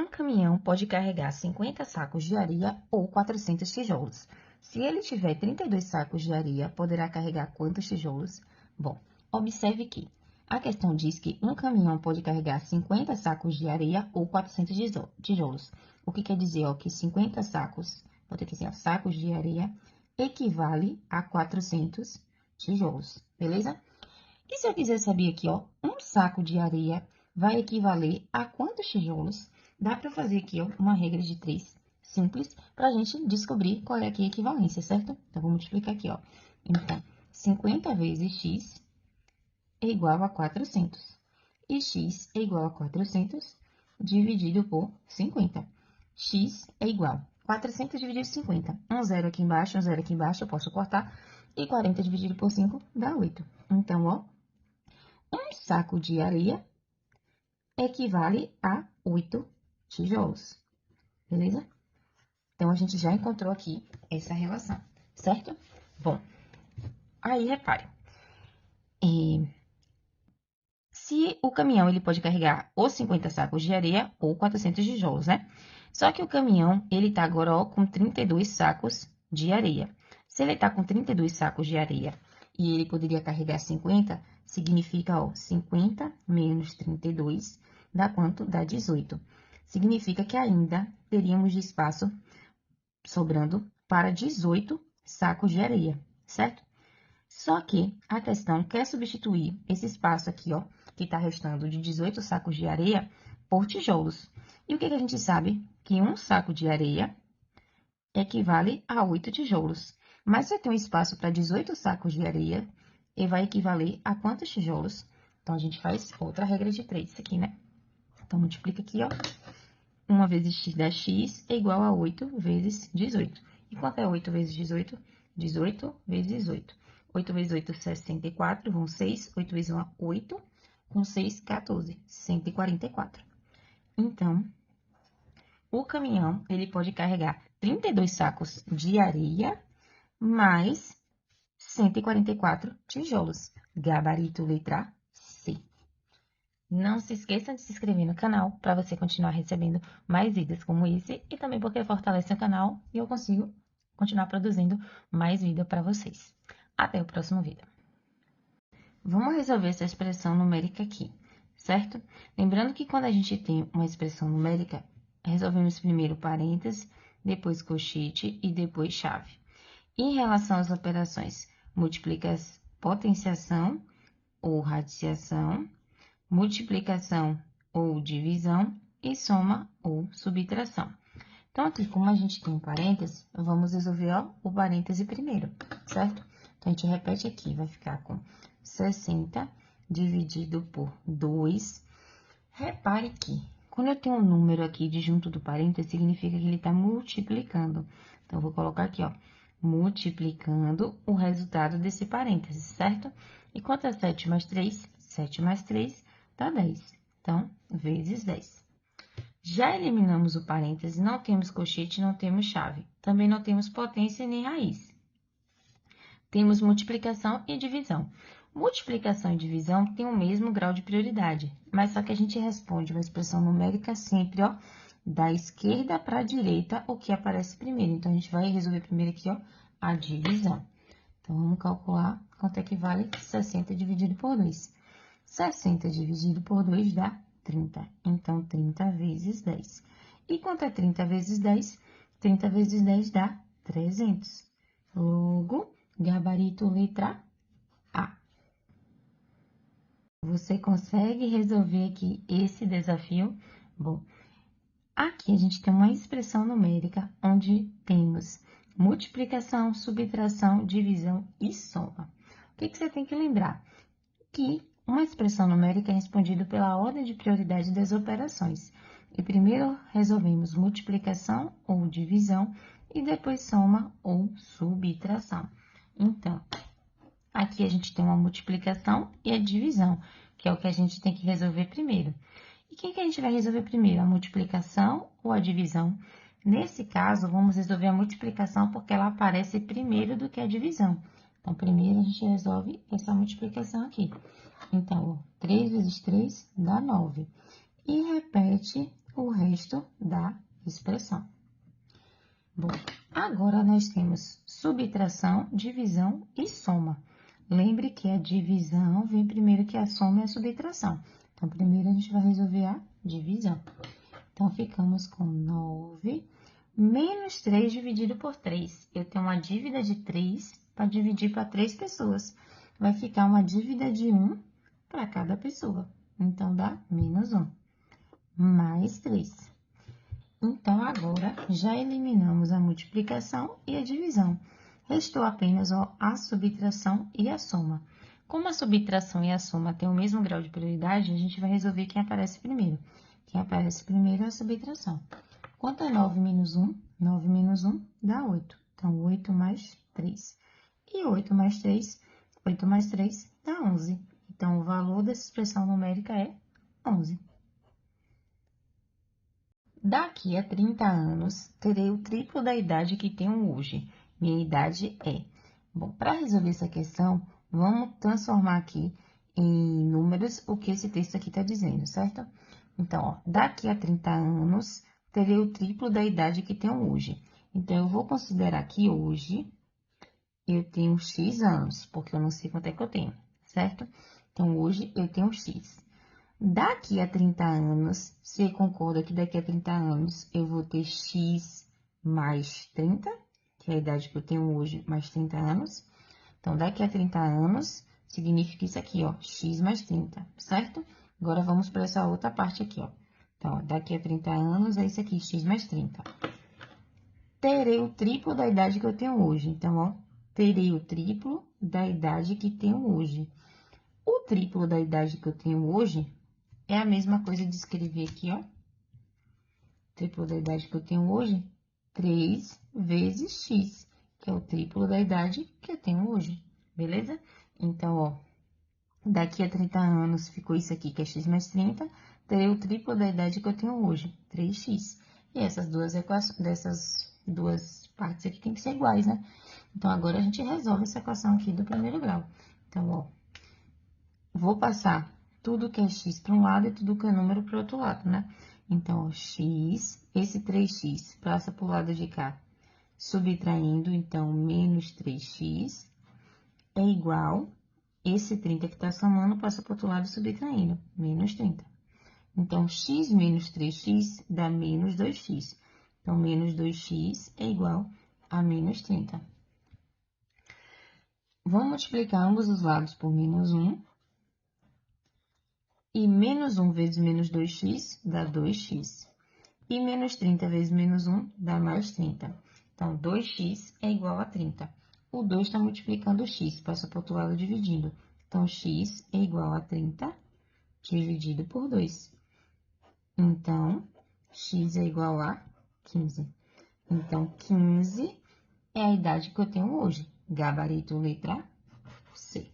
Um caminhão pode carregar 50 sacos de areia ou 400 tijolos. Se ele tiver 32 sacos de areia, poderá carregar quantos tijolos? Bom, observe que a questão diz que um caminhão pode carregar 50 sacos de areia ou 400 tijolos. O que quer dizer, ó, que 50 sacos, pode ter assim, ó, sacos de areia, equivale a 400 tijolos, beleza? E se eu quiser saber aqui, ó, um saco de areia vai equivaler a quantos tijolos? Dá para fazer aqui, ó, uma regra de 3 simples para a gente descobrir qual é aqui a equivalência, certo? Então, vou multiplicar aqui, ó. Então, 50 vezes x é igual a 400. E x é igual a 400 dividido por 50. X é igual a 400 dividido por 50. Um zero aqui embaixo, um zero aqui embaixo, eu posso cortar. E 40 dividido por 5 dá 8. Então, ó, um saco de areia equivale a 8 tijolos, beleza? Então, a gente já encontrou aqui essa relação, certo? Bom, aí repare. Se o caminhão ele pode carregar ou 50 sacos de areia ou 400 tijolos, né? Só que o caminhão, ele tá agora, ó, com 32 sacos de areia. Se ele tá com 32 sacos de areia e ele poderia carregar 50, significa, ó, 50 menos 32 dá quanto? Dá 18. Significa que ainda teríamos de espaço sobrando para 18 sacos de areia, certo? Só que a questão quer substituir esse espaço aqui, ó, que está restando de 18 sacos de areia, por tijolos. E o que a gente sabe? Que um saco de areia equivale a 8 tijolos. Mas se eu tenho espaço para 18 sacos de areia, ele vai equivaler a quantos tijolos? Então, a gente faz outra regra de 3 aqui, né? Então, multiplica aqui, ó. 1 vezes x dá x é igual a 8 vezes 18. E quanto é 8 vezes 18? 18 vezes 8. 8 vezes 8, 64, vão 6. 8 vezes 1, 8. Com 6, 14. 144. Então, o caminhão, ele pode carregar 32 sacos de areia, mais 144 tijolos. Gabarito letra C. Não se esqueça de se inscrever no canal para você continuar recebendo mais vídeos como esse e também porque fortalece o canal e eu consigo continuar produzindo mais vídeo para vocês. Até o próximo vídeo. Vamos resolver essa expressão numérica aqui, certo? Lembrando que quando a gente tem uma expressão numérica, resolvemos primeiro parênteses, depois colchete e depois chave. Em relação às operações multiplicação, potenciação ou radiciação, multiplicação ou divisão e soma ou subtração. Então, aqui, como a gente tem um parêntese, vamos resolver, ó, o parêntese primeiro, certo? Então, a gente repete aqui, vai ficar com 60 dividido por 2. Repare que, quando eu tenho um número aqui de junto do parêntese, significa que ele está multiplicando. Então, eu vou colocar aqui, ó, multiplicando o resultado desse parêntese, certo? E quanto é 7 mais 3? 7 mais 3 dá 10. Então, vezes 10. Já eliminamos o parêntese, não temos colchete, não temos chave. Também não temos potência nem raiz. Temos multiplicação e divisão. Multiplicação e divisão têm o mesmo grau de prioridade, mas só que a gente responde uma expressão numérica sempre, ó, da esquerda para a direita, o que aparece primeiro. Então, a gente vai resolver primeiro aqui, ó, a divisão. Então, vamos calcular quanto é que vale 60 dividido por 2. 60 dividido por 2 dá 30. Então, 30 vezes 10. E quanto é 30 vezes 10? 30 vezes 10 dá 300. Logo, gabarito letra A. Você consegue resolver aqui esse desafio? Bom, aqui a gente tem uma expressão numérica onde temos multiplicação, subtração, divisão e soma. O que você tem que lembrar? Que uma expressão numérica é respondida pela ordem de prioridade das operações. E primeiro resolvemos multiplicação ou divisão e depois soma ou subtração. Então, aqui a gente tem uma multiplicação e a divisão, que é o que a gente tem que resolver primeiro. E quem que a gente vai resolver primeiro, a multiplicação ou a divisão? Nesse caso, vamos resolver a multiplicação porque ela aparece primeiro do que a divisão. Então, primeiro a gente resolve essa multiplicação aqui. Então, 3 vezes 3 dá 9. E repete o resto da expressão. Bom, agora nós temos subtração, divisão e soma. Lembre que a divisão vem primeiro que a soma e a subtração. Então, primeiro a gente vai resolver a divisão. Então, ficamos com 9 menos 3 dividido por 3. Eu tenho uma dívida de 3 para dividir para 3 pessoas. Vai ficar uma dívida de 1 para cada pessoa. Então, dá menos 1, mais 3. Então, agora, já eliminamos a multiplicação e a divisão. Restou apenas a subtração e a soma. Como a subtração e a soma têm o mesmo grau de prioridade, a gente vai resolver quem aparece primeiro. Quem aparece primeiro é a subtração. Quanto é 9 menos 1? 9 menos 1 dá 8. Então, 8 mais 3. E 8 mais 3, 8 mais 3 dá 11. Então, o valor dessa expressão numérica é 11. Daqui a 30 anos, terei o triplo da idade que tenho hoje. Minha idade é... Bom, para resolver essa questão, vamos transformar aqui em números o que esse texto aqui está dizendo, certo? Então, ó, daqui a 30 anos, terei o triplo da idade que tenho hoje. Então, eu vou considerar que hoje eu tenho X anos, porque eu não sei quanto é que eu tenho, certo? Então, hoje eu tenho X. Daqui a 30 anos, você concorda que daqui a 30 anos eu vou ter X mais 30, que é a idade que eu tenho hoje, mais 30 anos. Então, daqui a 30 anos, significa isso aqui, ó, X mais 30, certo? Agora, vamos para essa outra parte aqui, ó. Então, ó, daqui a 30 anos é isso aqui, X mais 30. Terei o triplo da idade que eu tenho hoje. Então, ó, terei o triplo da idade que tenho hoje. O triplo da idade que eu tenho hoje é a mesma coisa de escrever aqui, ó. Triplo da idade que eu tenho hoje, 3 vezes x, que é o triplo da idade que eu tenho hoje, beleza? Então, ó, daqui a 30 anos ficou isso aqui, que é x mais 30, terei o triplo da idade que eu tenho hoje, 3x. E essas dessas duas partes aqui tem que ser iguais, né? Então, agora a gente resolve essa equação aqui do primeiro grau. Então, ó, vou passar tudo que é x para um lado e tudo que é número para o outro lado, né? Então, ó, x, esse 3x passa para o lado de cá, subtraindo, então, menos 3x é igual, esse 30 que está somando passa para o outro lado subtraindo, menos 30. Então, x menos 3x dá menos 2x. Então, menos 2x é igual a menos 30. Vamos multiplicar ambos os lados por menos 1. E menos 1 vezes menos 2x dá 2x. E menos 30 vezes menos 1 dá mais 30. Então, 2x é igual a 30. O 2 está multiplicando o x, passa para o outro lado dividindo. Então, x é igual a 30 dividido por 2. Então, x é igual a 15. Então, 15 é a idade que eu tenho hoje. Gabarito letra C.